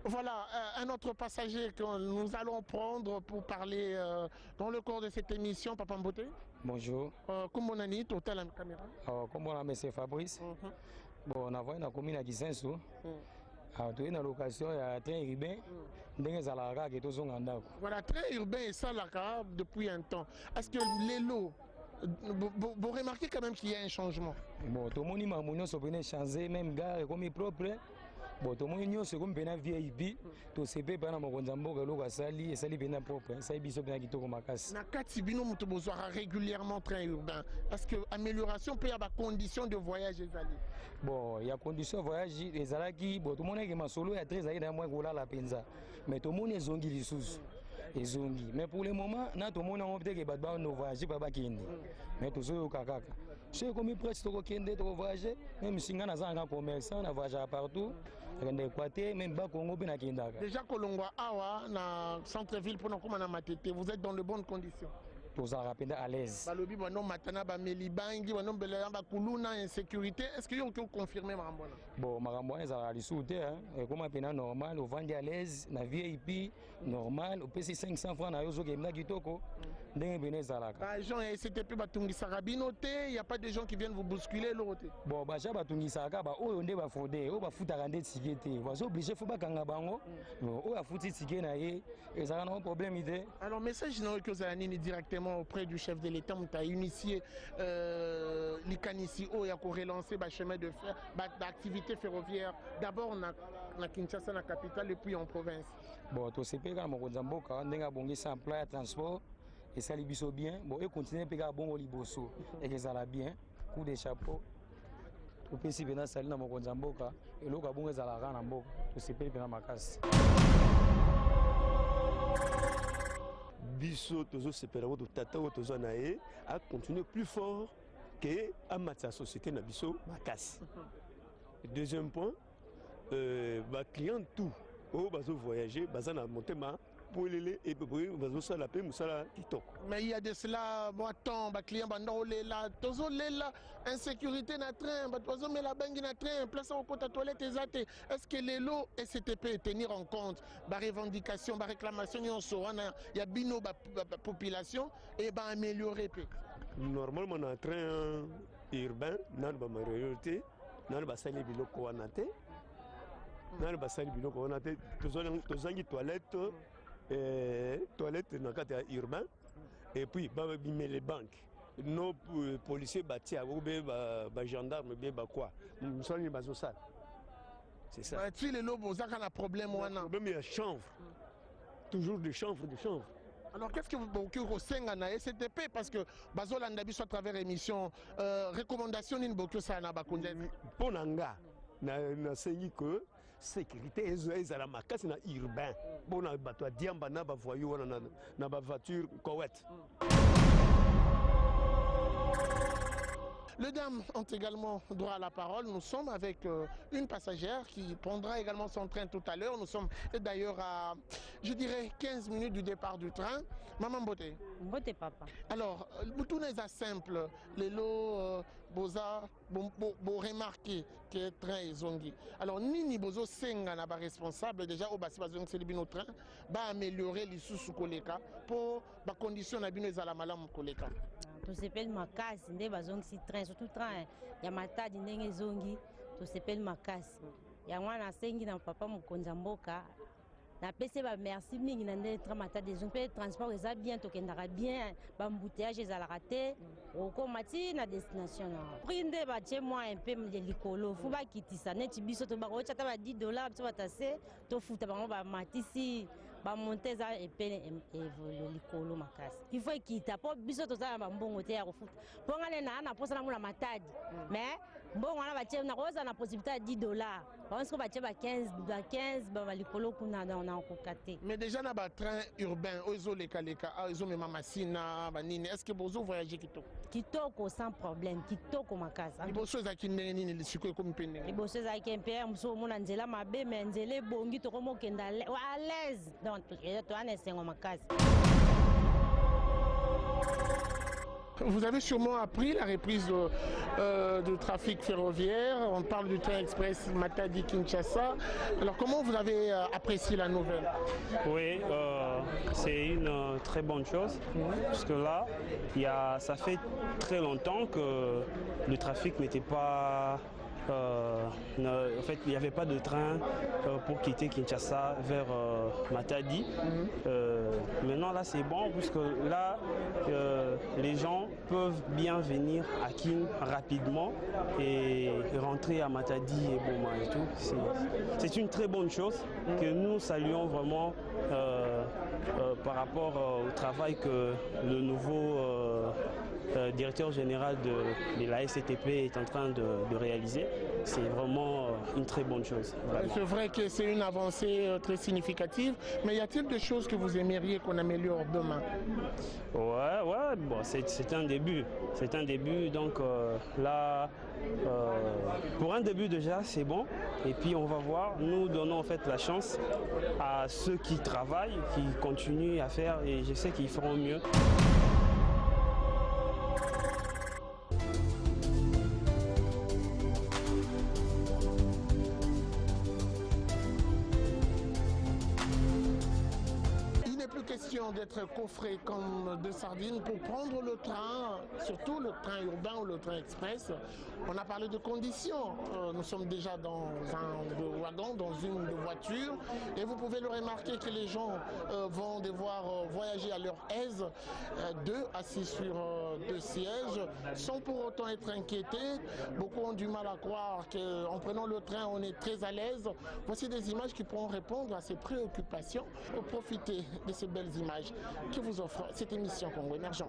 Voilà, un autre passager que nous allons prendre pour parler dans le cours de cette émission, Papa Mbote. Bonjour. Comme on a dit, total la caméra. Comme on a M. Fabrice. Bon, on a vu la commune à Kisensu. Tu es dans l'occasion, il y a un train urbain. Voilà, train urbain et ça là depuis un temps. Est-ce que les lots, vous remarquez quand même qu'il y a un changement? Bon, tout le monde a changé, même gare comme propre. Bon, tout le monde c'est comme bien VIP, tout c'est pas pendant mon jambo que sali et sali bien propre, ça biso bien qui to comme casse. Na katibino muto bozora régulièrement train urbain. Est-ce que amélioration peut y avoir conditions de voyage les alliés? Bon, il y a conditions de voyage les alaki, bon tout le monde est ma solo il y a 13 dans moins gola la penza. Mais tout le monde est zongi les sous. Et zongi. Mais pour le moment, na tout le monde a opté que badba no voyage pas kindi. Mais tout ça au kakaka. C'est comme presque to kende to voyager, même si ngana zanga commerçant na voyage partout. Déjà Kolongwa Awa, na centre-ville pour nous comme na Matete, vous êtes dans de bonnes conditions. Tous à l'aise. Balobi banon matana ba melibangi banon belaya ba kuluna insécurité. Est-ce que vous pouvez confirmer Marambona? Bon, Marambona ça a risouté hein. Comme pena normal, au vend à l'aise, na VIP normal, au PC 500 francs na yozo kemna kitoko. Ndenge bene zalaka. Bah gens STP batungi sarabinoté, il y a pas de gens qui viennent vous bousculer l'autre. Bon, bah ja batungi saraka ba oyo nde ba fondé, o ba futa rande tikete. Ba so obligé faut ba kanga bango. O ba futi tikete na ye, et ça a un problème idée. Alors message non que vous allez directement auprès du chef de l'État, on a initié l'Ikanissi il y a relancer le chemin de fer, l'activité ferroviaire. D'abord, on a Kinshasa, la capitale, et puis en province. Bon, tout ce pays, on a un sans plan de transport, et ça libère bien. Bon, et continuer à payer bon au liboso, et ça va bien, coup de chapeau. Au pays, si on a salé dans mon Mozamboka, et l'eau a bon, et ça va rendre en bas, tout ce pays, on a ma casse. Biso tozo separawo to tata o tozo nae a continuer plus fort que à la société na biso makasi. Deuxième point, ba client tout o bazo voyager baza na montema pour les et pour bazo ça la paix musala kitoko. Mais il y a de cela moi temps ba client banda olela tozo lela insécurité na train ba tozo mais la bangi na train place au côté toilette ezate. Est-ce que les lots STP tenir en compte ba revendication ba réclamation yon so wana ya bino ba population et ba améliorer peu. Normalement na train urbain na ba majorité na ba sali biloko wana te. Na ba sali biloko wana te tozangi toilette toilette dans le cadre urbain et puis les banques. Nos policiers bâtis à les gendarmes, quoi. Nous sommes les ça. C'est ça. Si les lobes ont un problème, le problème il y a chanvre. Toujours des chanvres, des chanvres. Alors qu'est-ce que vous avez na STP parce que Bazol Andabi soit à travers émission recommandation d'une bokyo ça na bakunde. Pour nanga na sengi que sécurité est à la makasi na urbain. Bon na bato diamba na ba voyou na ba voiture Koweït. Les dames ont également droit à la parole. Nous sommes avec une passagère qui prendra également son train tout à l'heure. Nous sommes d'ailleurs à, je dirais, 15 minutes du départ du train. Maman Mbote. Mbote papa. Alors, tout n'est pas simple. Les lots, boza, bon remarquer que le train est zongi. Alors, nini bozo senga na ba responsable déjà au basi bazong c'est le train, ba améliorer les sous koleka pour ba condition na bino ezala malamu koleka. To s'appelle makasi nde bazongi si train surtout train ya matadi ndenge zongi to s'appelle makasi ya mwana sengi na papa mokonza mboka na pese ba merci mingi na ndenge train matadi zongi transport eza bien to kendaka bien ba embouteillage ezalaka te okomati na destination na prix nde ba tie moi un peu de likolo fu ba kitisa neti biso to ba ko chata ba $10 biso batase to futa bango ba matisi ba monteza epele evolo likolo makasi il faut quitter pour biso to za mbongo te ya kofuta po ngale na posa na mula matadi mais mbongo na ba tie na koza na possibilité ya $10 parce que ba tie ba 15 ba likolo kuna na kokate. Mais déjà na ba train urbain ozo leka ozo mema masina ba nini est-ce que bozo voyager kitoko sans problème kitoko makasi liboso za kindenge nini lisiko ko mpende liboso za kempe mso mona nzela mabe mais nzela bongi to komo kenda à l'aise donc to ane sengo makasi. Vous avez sûrement appris la reprise du trafic ferroviaire. On parle du train express Matadi-Kinshasa. Alors comment vous avez apprécié la nouvelle? Oui, c'est une très bonne chose, puisque là, ça fait très longtemps que le trafic n'était pas... en fait, il n'y avait pas de train pour quitter Kinshasa vers Matadi. Maintenant, là, c'est bon, puisque là, les gens peuvent bien venir à Kin rapidement et rentrer à Matadi et Boma et tout. C'est une très bonne chose que nous saluons vraiment par rapport au travail que le nouveau directeur général de la SCTP est en train de réaliser. C'est vraiment une très bonne chose. C'est vrai que c'est une avancée très significative, mais y a-t-il des choses que vous aimeriez qu'on améliore demain? Ouais, bon, c'est un début. C'est un début, donc là, pour un début déjà, c'est bon. Et puis on va voir, nous donnons en fait la chance à ceux qui travaillent, qui continuent à faire, et je sais qu'ils feront mieux. D'être coffré comme de sardines pour prendre le train, surtout le train urbain ou le train express. On a parlé de conditions. Nous sommes déjà dans un wagon, dans une voiture, et vous pouvez le remarquer que les gens vont devoir voyager à leur aise, deux assis sur deux sièges, sans pour autant être inquiétés. Beaucoup ont du mal à croire qu'en prenant le train, on est très à l'aise. Voici des images qui pourront répondre à ces préoccupations. Profitez de ces belles images que vous offre cette émission Congo Émergent.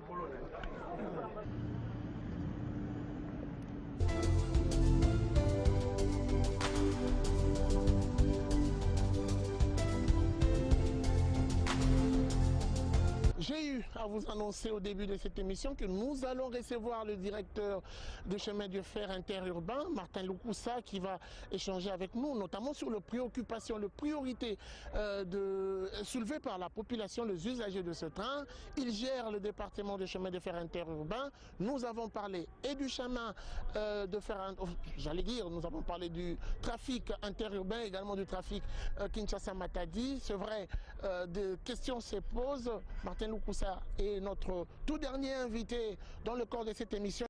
J'ai eu à vous annoncer au début de cette émission que nous allons recevoir le directeur de chemin de fer interurbain, Martin Loukoussa, qui va échanger avec nous, notamment sur les préoccupations, les priorités soulevées par la population, les usagers de ce train. Il gère le département de chemin de fer interurbain. Nous avons parlé et du chemin de fer, j'allais dire, nous avons parlé du trafic interurbain, également du trafic Kinshasa-Matadi. C'est vrai, des questions se posent. Martin Loukoussa est notre tout dernier invité dans le corps de cette émission.